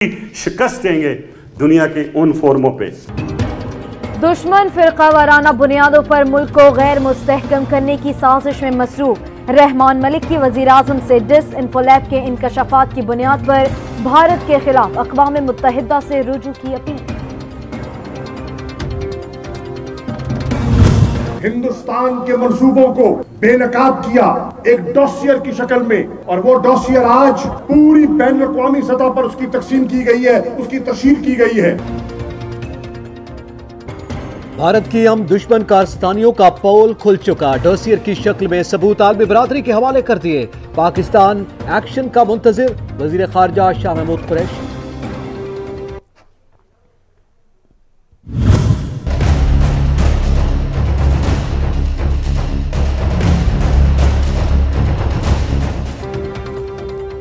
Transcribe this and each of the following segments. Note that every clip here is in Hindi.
शिकस्त देंगे दुनिया की उन फोरमों पे। दुश्मन फिरका वाराना बुनियादों पर मुल्क को गैर मुस्तहकम करने की साजिश में मसरूफ। रहमान मलिक की वजीर आजम से डिस इन्फोलैब के इंकशाफात की बुनियाद पर भारत के खिलाफ अक़वाम मुत्तहिदा से रुजू की अपील। हिंदुस्तान के मंसूबों को बेनकाब किया एक डॉसियर की शक्ल में, और वो डॉसियर आज पूरी बैन अक़वामी सतह पर उसकी तकसीम की गई है, उसकी तशहीर की गई है। भारत की हम दुश्मन कारस्तानियों का पोल खुल चुका। डॉसियर की शक्ल में सबूत आलमी बरादरी के हवाले कर दिए। पाकिस्तान एक्शन का मुंतजिर। वजीर खारजा शाह महमूद कुरैशी।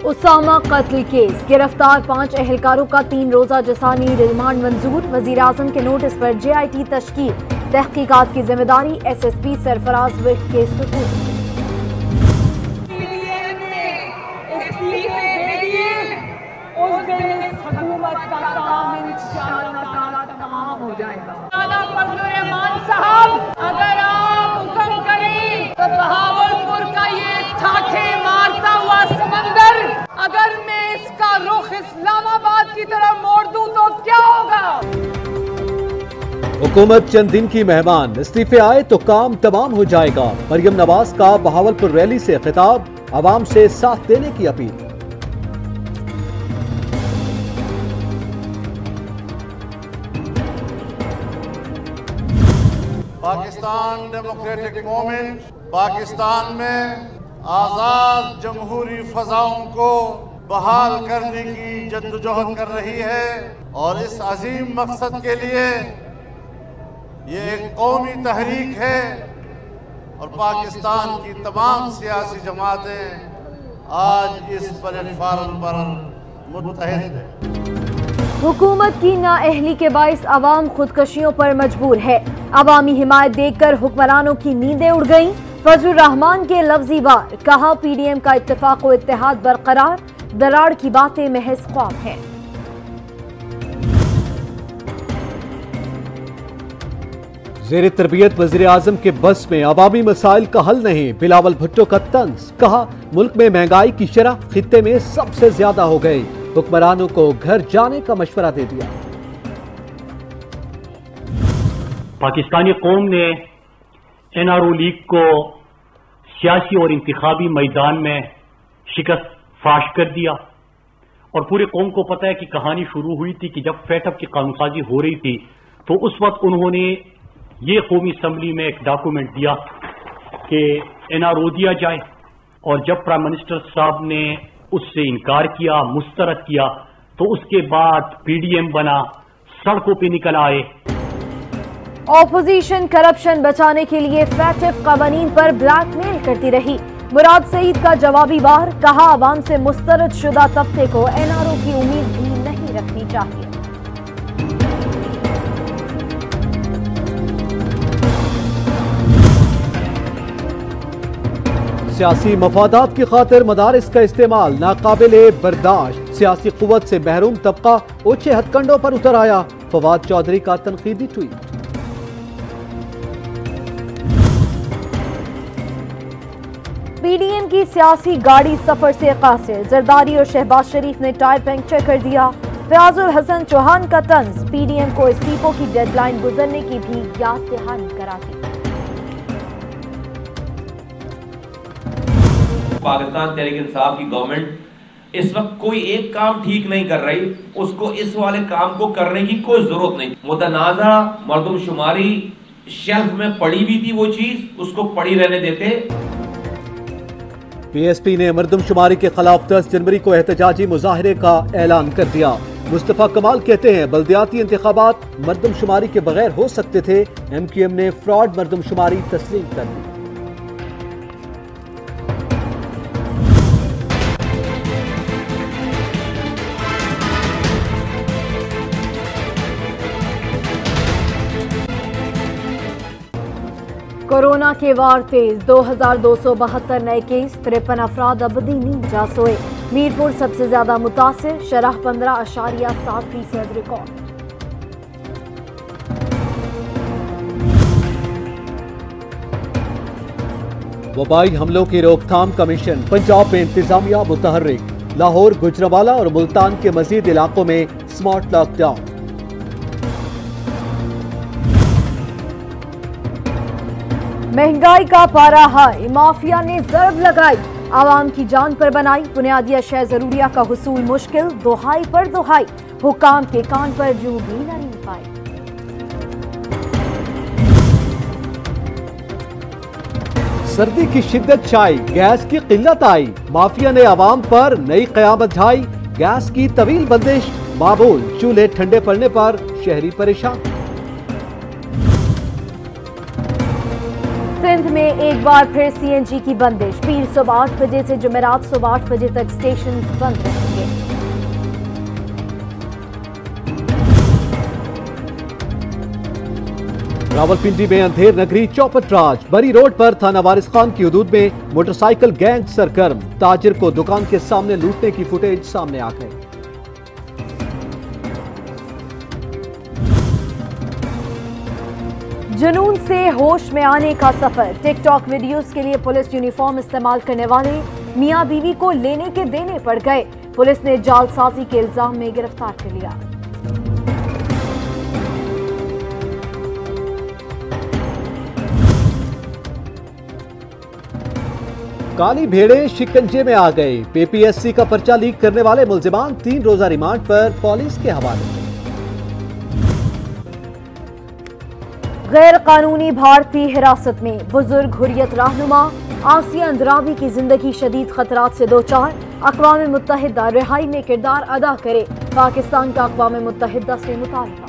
उसामा कत्ल केस गिरफ्तार 5 एहलकारों का 3 रोजा जसानी रिमांड मंजूर। वजीर आजम के नोटिस पर JIT तश्कील। तहकीकात की जिम्मेदारी SSP सरफराज विक के सुपुर्द। अगर आप हुक्म करें तो बहावलपुर का ये ठाठे मारता हुआ समंदर, अगर मैं इसका रुख इस्लामाबाद की तरफ मोड़ दूं तो क्या होगा? हुकूमत चंद दिन की मेहमान, इस्तीफे आए तो काम तमाम हो जाएगा। मरियम नवाज का बहावलपुर रैली से खिताब, आवाम से साथ देने की appeal. Pakistan democratic movement Pakistan में आज़ाद जमहूरी फ़ज़ाओं को बहाल करने की जद्दोजहद कर रही है, और इस अजीम मकसद के लिए ये एक कौमी तहरीक है, और पाकिस्तान की तमाम सियासी जमातें आज इस प्लेटफार्म पर मुत्तहिद हैं। हुकूमत की नाअहली के बाइस अवाम खुदकशियों पर मजबूर है। अवामी हिमायत देखकर हुक्मरानों की नींदें उड़ गईं। फजलुर रहमान के लफ्जी वार, कहा PDM का इत्तेफाक व इत्तेहाद बरकरार, दरार की बातें महज ख्वाब हैं। ज़ेर तरबियत वज़ीर आज़म के बस में अवामी मसाइल का हल नहीं। बिलावल भुट्टो का तंज, कहा मुल्क में महंगाई की शरह खित्ते में सबसे ज्यादा हो गई। हुक्मरानों को घर जाने का मशवरा दे दिया। पाकिस्तानी कौम ने NRO लीग को सियासी और इंतखाबी मैदान में शिकस्त फाश कर दिया, और पूरी कौम को पता है कि कहानी शुरू हुई थी कि जब फैटअप की कानूनसाजी हो रही थी तो उस वक्त उन्होंने ये कौमी असम्बली में एक डॉक्यूमेंट दिया कि NRO दिया जाए, और जब प्राइम मिनिस्टर साहब ने उससे इनकार किया, मुस्तरद किया, तो उसके बाद PDM बना, सड़कों पे निकल आए। ऑपोजिशन करप्शन बचाने के लिए फैटिफ कवानीन पर ब्लैकमेल करती रही। मुराद सईद का जवाबी वार, कहा आवाम से मुस्तरद शुदा तबके को NRO की उम्मीद भी नहीं रखनी चाहिए। सियासी मफादात की खातिर मदारिस का इस्तेमाल नाकाबिले बर्दाश्त। सियासी कुव्वत से महरूम तबका ऊंचे हथकंडों पर उतर आया। फवाद चौधरी का तनकीदी ट्वीट। PDM की सियासी गाड़ी सफर से कासिर। जरदारी और शहबाज शरीफ ने टायर पंक्चर कर दिया। फयाजुल हसन चौहान का तंज, PDM को इस्तीफों की डेडलाइन गुजरने की भी याद दहानी करा दी। पाकिस्तान तहरीक इंसाफ की गवर्नमेंट इस वक्त कोई एक काम ठीक नहीं कर रही, उसको इस वाले काम को करने की कोई जरूरत नहीं। मुतनाज़ा मर्दमशुमारी शेल्फ में पड़ी हुई थी, वो चीज उसको पड़ी रहने देते। PSP ने मर्दमशुमारी के खिलाफ 10 जनवरी को एहतजाजी मुजाहरे का ऐलान कर दिया। मुस्तफा कमाल कहते हैं बल्दियाती इंतखाबात मर्दमशुमारी के बगैर हो सकते थे। MQM ने फ्रॉड मर्दमशुमारी तस्लीम कर दी। कोरोना के वार तेज, 2272 नए केस, 53 अफराद अबदी नींद जा सोए। मीरपुर सबसे ज्यादा मुतासिर, शरह 15.7% रिकॉर्ड। वबाई हमलों की रोकथाम कमीशन पंजाब में इंतजामिया मुतहर्रिक, लाहौर, गुजरांवाला और मुल्तान के मजीद इलाकों में स्मार्ट लॉकडाउन। महंगाई का पारा हाई, माफिया ने ज़रब लगाई, आवाम की जान पर बनाई, बुनियादी अशया जरूरिया का हुसूल मुश्किल, दोहाई पर दोहाई, हुकाम के कान पर जू भी न रींग पाई। सर्दी की शिद्दत छाई, गैस की किल्लत आई, माफिया ने आवाम पर नई कयामत ढाई, गैस की तवील बंदिश मामूल, चूल्हे ठंडे पड़ने पर शहरी परेशान। सिंध में एक बार फिर सीएनजी की बंदिश, पीर सुबह 8 बजे से जुमेरात सुबह 8 बजे तक स्टेशन बंद रहेंगे। रावलपिंडी में अंधेर नगरी चौपट राज, बरी रोड पर थाना वारिस खान की हदूद में मोटरसाइकिल गैंग सरगर्म, ताजिर को दुकान के सामने लूटने की फुटेज सामने आ गई। जुनून से होश में आने का सफर, टिकटॉक वीडियोस के लिए पुलिस यूनिफॉर्म इस्तेमाल करने वाले मियां बीवी को लेने के देने पड़ गए, पुलिस ने जालसाजी के इल्जाम में गिरफ्तार कर लिया। काली भेड़े शिकंजे में आ गए, पीपीएससी का पर्चा लीक करने वाले मुल्जिमान 3 रोजा रिमांड पर पुलिस के हवाले। गैर कानूनी भारतीय हिरासत में, बुजुर्ग हुर्रियत रहनुमा आसिया अंद्राबी की जिंदगी शदीद खतरात से दो चार, अक़वाम मुत्तहिदा रिहाई में किरदार अदा करे, पाकिस्तान का अक़वाम मुत्तहिदा से मुतालबा।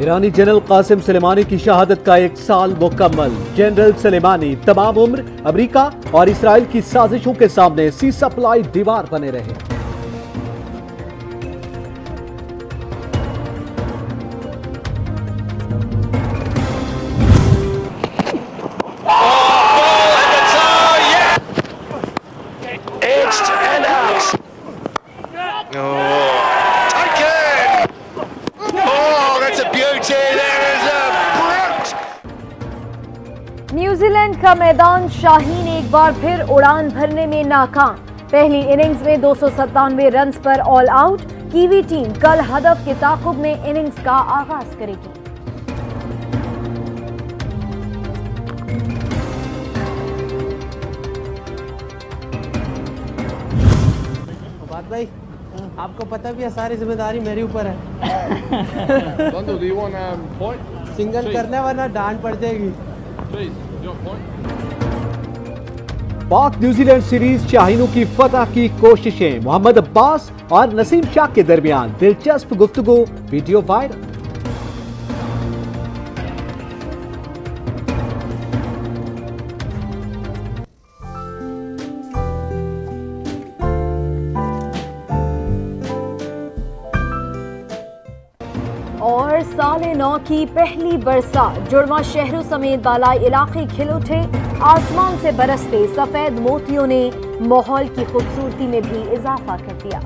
ईरानी जनरल कासिम सुलेमानी की शहादत का 1 साल मुकम्मल, जनरल सुलेमानी तमाम उम्र अमेरिका और इसराइल की साजिशों के सामने सी सप्लाई दीवार बने रहे। न्यूजीलैंड का मैदान शाहीन एक बार फिर उड़ान भरने में नाकाम, पहली इनिंग्स में 297 रन्स पर ऑल आउट, कीवी टीम कल हदफ के ताकुब में इनिंग्स का आगाज करेगी। भाई आपको पता भी है सारी जिम्मेदारी मेरे ऊपर है। सिंगल करना वरना डांट पड़ जाएगी। पाक न्यूजीलैंड सीरीज शाहीनों की फतह की कोशिशें, मोहम्मद अब्बास और नसीम शाह के दरमियान दिलचस्प गुफ्तगू, वीडियो वायरल। और साले 9 की पहली बरसात, जुड़वा शहरों समेत बालाई इलाके खिल उठे, आसमान से बरसते सफेद मोतियों ने माहौल की खूबसूरती में भी इजाफा कर दिया।